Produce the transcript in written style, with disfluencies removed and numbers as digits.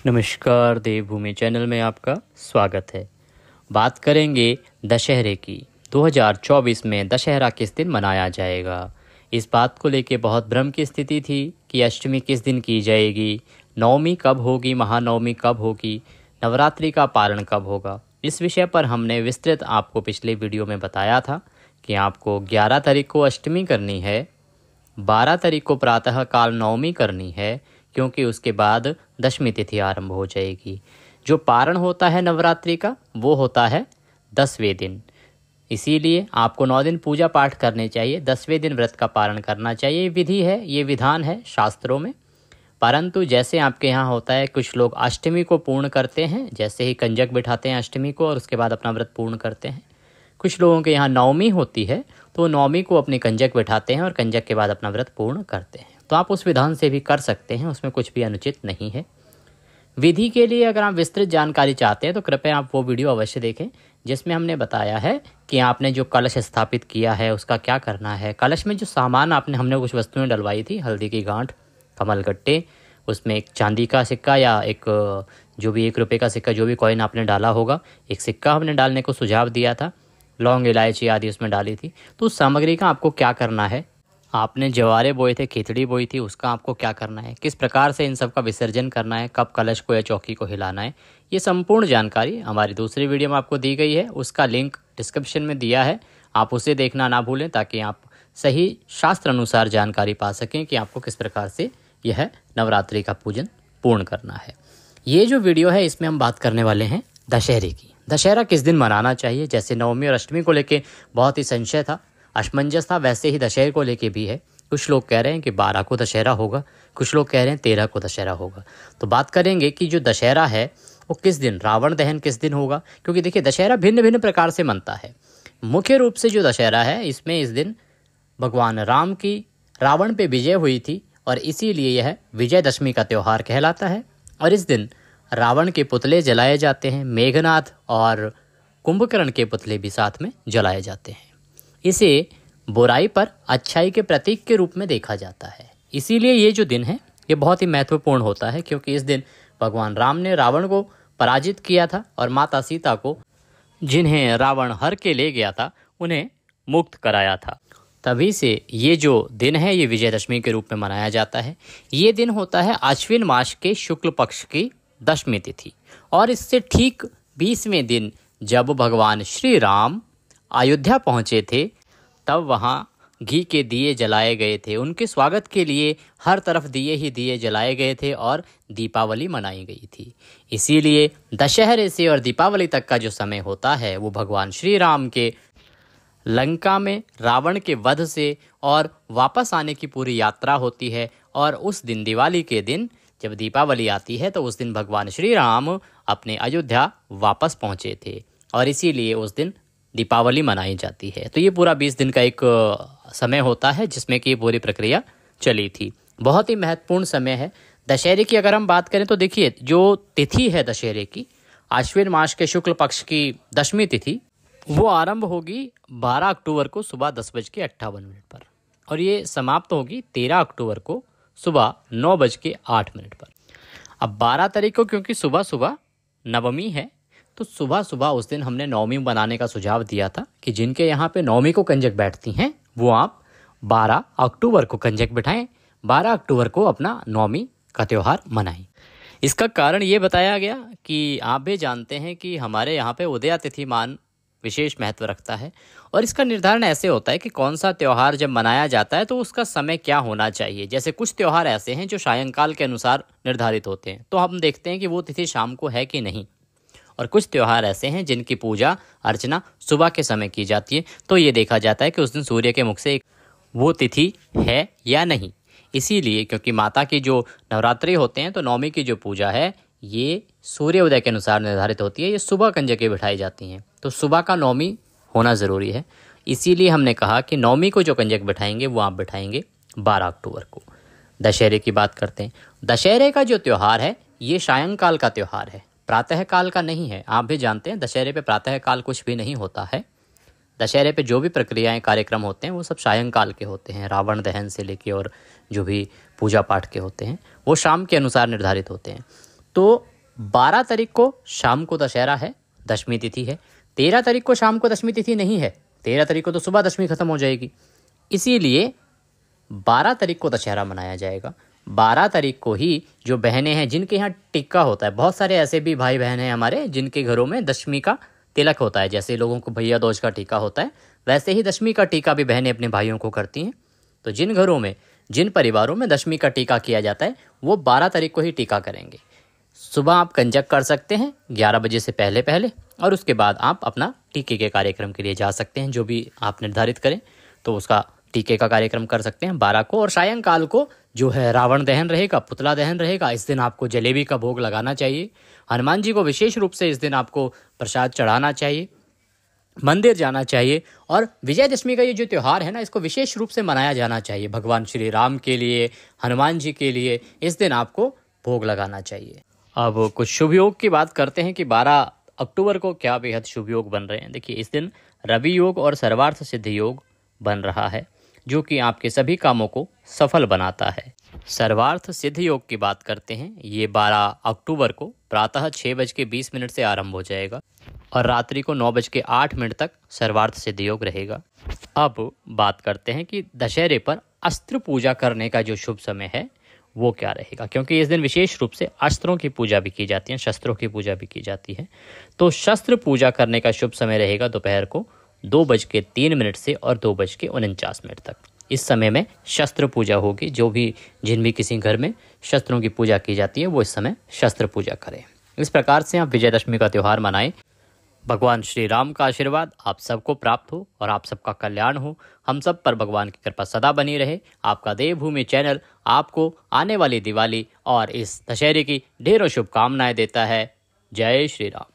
नमस्कार, देवभूमि चैनल में आपका स्वागत है। बात करेंगे दशहरे की। 2024 में दशहरा किस दिन मनाया जाएगा। इस बात को लेके बहुत भ्रम की स्थिति थी कि अष्टमी किस दिन की जाएगी, नवमी कब होगी, महानवमी कब होगी, नवरात्रि का पारण कब होगा। इस विषय पर हमने विस्तृत आपको पिछले वीडियो में बताया था कि आपको 11 तारीख को अष्टमी करनी है, 12 तारीख को प्रातः काल नवमी करनी है, क्योंकि उसके बाद दशमी तिथि आरंभ हो जाएगी। जो पारण होता है नवरात्रि का वो होता है 10वें दिन। इसीलिए आपको 9 दिन पूजा पाठ करने चाहिए, 10वें दिन व्रत का पारण करना चाहिए। ये विधि है, ये विधान है शास्त्रों में। परंतु जैसे आपके यहाँ होता है, कुछ लोग अष्टमी को पूर्ण करते हैं, जैसे ही कंजक बिठाते हैं अष्टमी को और उसके बाद अपना व्रत पूर्ण करते हैं। कुछ लोगों के यहाँ नवमी होती है तो नवमी को अपनी कंजक बिठाते हैं और कंजक के बाद अपना व्रत पूर्ण करते हैं। तो आप उस विधान से भी कर सकते हैं, उसमें कुछ भी अनुचित नहीं है। विधि के लिए अगर आप विस्तृत जानकारी चाहते हैं तो कृपया आप वो वीडियो अवश्य देखें जिसमें हमने बताया है कि आपने जो कलश स्थापित किया है उसका क्या करना है। कलश में जो सामान हमने कुछ वस्तुएं डलवाई थी, हल्दी की गांठ, कमलगट्टे, उसमें एक चांदी का सिक्का या एक जो भी 1 रुपये का सिक्का, जो भी कॉइन आपने डाला होगा, एक सिक्का हमने डालने को सुझाव दिया था, लौंग इलायची आदि उसमें डाली थी। तो उस सामग्री का आपको क्या करना है, आपने जवारे बोए थे, खिचड़ी बोई थी, उसका आपको क्या करना है, किस प्रकार से इन सब का विसर्जन करना है, कब कलश को या चौकी को हिलाना है, ये संपूर्ण जानकारी हमारी दूसरी वीडियो में आपको दी गई है। उसका लिंक डिस्क्रिप्शन में दिया है, आप उसे देखना ना भूलें ताकि आप सही शास्त्र अनुसार जानकारी पा सकें कि आपको किस प्रकार से यह नवरात्रि का पूजन पूर्ण करना है। ये जो वीडियो है इसमें हम बात करने वाले हैं दशहरे की। दशहरा किस दिन मनाना चाहिए। जैसे नवमी और अष्टमी को लेके बहुत ही संशय था, असमंजस था, वैसे ही दशहरे को लेके भी है। कुछ लोग कह रहे हैं कि 12 को दशहरा होगा, कुछ लोग कह रहे हैं 13 को दशहरा होगा। तो बात करेंगे कि जो दशहरा है वो किस दिन, रावण दहन किस दिन होगा। क्योंकि देखिए दशहरा भिन्न भिन्न प्रकार से मनता है। मुख्य रूप से जो दशहरा है इसमें इस दिन भगवान राम की रावण पे विजय हुई थी और इसीलिए यह विजयदशमी का त्यौहार कहलाता है। और इस दिन रावण के पुतले जलाए जाते हैं, मेघनाथ और कुंभकर्ण के पुतले भी साथ में जलाए जाते हैं। इसे बुराई पर अच्छाई के प्रतीक के रूप में देखा जाता है। इसीलिए ये जो दिन है ये बहुत ही महत्वपूर्ण होता है, क्योंकि इस दिन भगवान राम ने रावण को पराजित किया था और माता सीता को, जिन्हें रावण हर के ले गया था, उन्हें मुक्त कराया था। तभी से ये जो दिन है ये विजयदशमी के रूप में मनाया जाता है। ये दिन होता है आश्विन मास के शुक्ल पक्ष की दशमी तिथि और इससे ठीक 20वें दिन जब भगवान श्री राम अयोध्या पहुँचे थे तब वहाँ घी के दिए जलाए गए थे। उनके स्वागत के लिए हर तरफ दिए ही दिए जलाए गए थे और दीपावली मनाई गई थी। इसीलिए दशहरे से और दीपावली तक का जो समय होता है वो भगवान श्री राम के लंका में रावण के वध से और वापस आने की पूरी यात्रा होती है। और उस दिन, दिवाली के दिन जब दीपावली आती है तो उस दिन भगवान श्री राम अपने अयोध्या वापस पहुँचे थे और इसीलिए उस दिन दीपावली मनाई जाती है। तो ये पूरा 20 दिन का एक समय होता है जिसमें कि ये पूरी प्रक्रिया चली थी। बहुत ही महत्वपूर्ण समय है। दशहरे की अगर हम बात करें तो देखिए जो तिथि है दशहरे की, आश्विन मास के शुक्ल पक्ष की दशमी तिथि, वो आरंभ होगी 12 अक्टूबर को सुबह 10:58 पर और ये समाप्त होगी 13 अक्टूबर को सुबह 9:08 पर। अब 12 तारीख को क्योंकि सुबह सुबह नवमी है तो सुबह सुबह उस दिन हमने नवमी बनाने का सुझाव दिया था कि जिनके यहाँ पे नवमी को कंजक बैठती हैं वो आप 12 अक्टूबर को कंजक बिठाएं, 12 अक्टूबर को अपना नवमी का त्यौहार मनाएं। इसका कारण ये बताया गया कि आप भी जानते हैं कि हमारे यहाँ पे उदया तिथि मान विशेष महत्व रखता है और इसका निर्धारण ऐसे होता है कि कौन सा त्यौहार जब मनाया जाता है तो उसका समय क्या होना चाहिए। जैसे कुछ त्यौहार ऐसे हैं जो सायंकाल के अनुसार निर्धारित होते हैं, तो हम देखते हैं कि वो तिथि शाम को है कि नहीं, और कुछ त्यौहार ऐसे हैं जिनकी पूजा अर्चना सुबह के समय की जाती है, तो ये देखा जाता है कि उस दिन सूर्य के मुख से वो तिथि है या नहीं। इसीलिए क्योंकि माता की जो नवरात्रि होते हैं तो नवमी की जो पूजा है ये सूर्य उदय के अनुसार निर्धारित होती है, ये सुबह कंजकें बिठाई जाती हैं, तो सुबह का नवमी होना ज़रूरी है। इसीलिए हमने कहा कि नवमी को जो कंजक बिठाएंगे वो आप बिठाएंगे 12 अक्टूबर को। दशहरे की बात करते हैं। दशहरे का जो त्यौहार है ये सायंकाल का त्यौहार है, प्रातः काल का नहीं है। आप भी जानते हैं दशहरे पे प्रातः काल कुछ भी नहीं होता है। दशहरे पे जो भी प्रक्रियाएं कार्यक्रम होते हैं वो सब सायंकाल के होते हैं। रावण दहन से लेके और जो भी पूजा पाठ के होते हैं वो शाम के अनुसार निर्धारित होते हैं। तो 12 तारीख को शाम को दशहरा है, दशमी तिथि है। 13 तारीख को शाम को दशमी तिथि नहीं है, 13 तारीख को तो सुबह दशमी खत्म हो जाएगी। इसीलिए 12 तारीख को दशहरा मनाया जाएगा। 12 तारीख को ही जो बहनें हैं जिनके यहाँ टिक्का होता है, बहुत सारे ऐसे भी भाई बहन हैं हमारे जिनके घरों में दशमी का तिलक होता है। जैसे लोगों को भैया दूज का टीका होता है, वैसे ही दशमी का टीका भी बहनें अपने भाइयों को करती हैं। तो जिन घरों में, जिन परिवारों में दशमी का टीका किया जाता है, वो 12 तारीख को ही टीका करेंगे। सुबह आप कंजक कर सकते हैं 11 बजे से पहले पहले, और उसके बाद आप अपना टीके के कार्यक्रम के लिए जा सकते हैं। जो भी आप निर्धारित करें तो उसका टीके का कार्यक्रम कर सकते हैं 12 को। और सायंकाल को जो है रावण दहन रहेगा, पुतला दहन रहेगा। इस दिन आपको जलेबी का भोग लगाना चाहिए। हनुमान जी को विशेष रूप से इस दिन आपको प्रसाद चढ़ाना चाहिए, मंदिर जाना चाहिए। और विजयदशमी का ये जो त्यौहार है ना, इसको विशेष रूप से मनाया जाना चाहिए। भगवान श्री राम के लिए, हनुमान जी के लिए इस दिन आपको भोग लगाना चाहिए। अब कुछ शुभ योग की बात करते हैं कि 12 अक्टूबर को क्या बेहद शुभ योग बन रहे हैं। देखिए, इस दिन रवि योग और सर्वार्थ सिद्धि योग बन रहा है, जो कि आपके सभी कामों को सफल बनाता है। सर्वार्थ सिद्धि योग की बात करते हैं, ये 12 अक्टूबर को प्रातः 6:20 से आरंभ हो जाएगा और रात्रि को 9:08 तक सर्वार्थ सिद्धि योग रहेगा। अब बात करते हैं कि दशहरे पर अस्त्र पूजा करने का जो शुभ समय है वो क्या रहेगा, क्योंकि इस दिन विशेष रूप से अस्त्रों की पूजा भी की जाती है, शस्त्रों की पूजा भी की जाती है। तो शस्त्र पूजा करने का शुभ समय रहेगा दोपहर को 2:03 से और 2:49 तक। इस समय में शस्त्र पूजा होगी। जिन भी किसी घर में शस्त्रों की पूजा की जाती है वो इस समय शस्त्र पूजा करें। इस प्रकार से आप विजयदशमी का त्यौहार मनाएं। भगवान श्री राम का आशीर्वाद आप सबको प्राप्त हो और आप सबका कल्याण हो। हम सब पर भगवान की कृपा सदा बनी रहे। आपका देवभूमि चैनल आपको आने वाली दिवाली और इस दशहरे की ढेरों शुभकामनाएं देता है। जय श्री राम।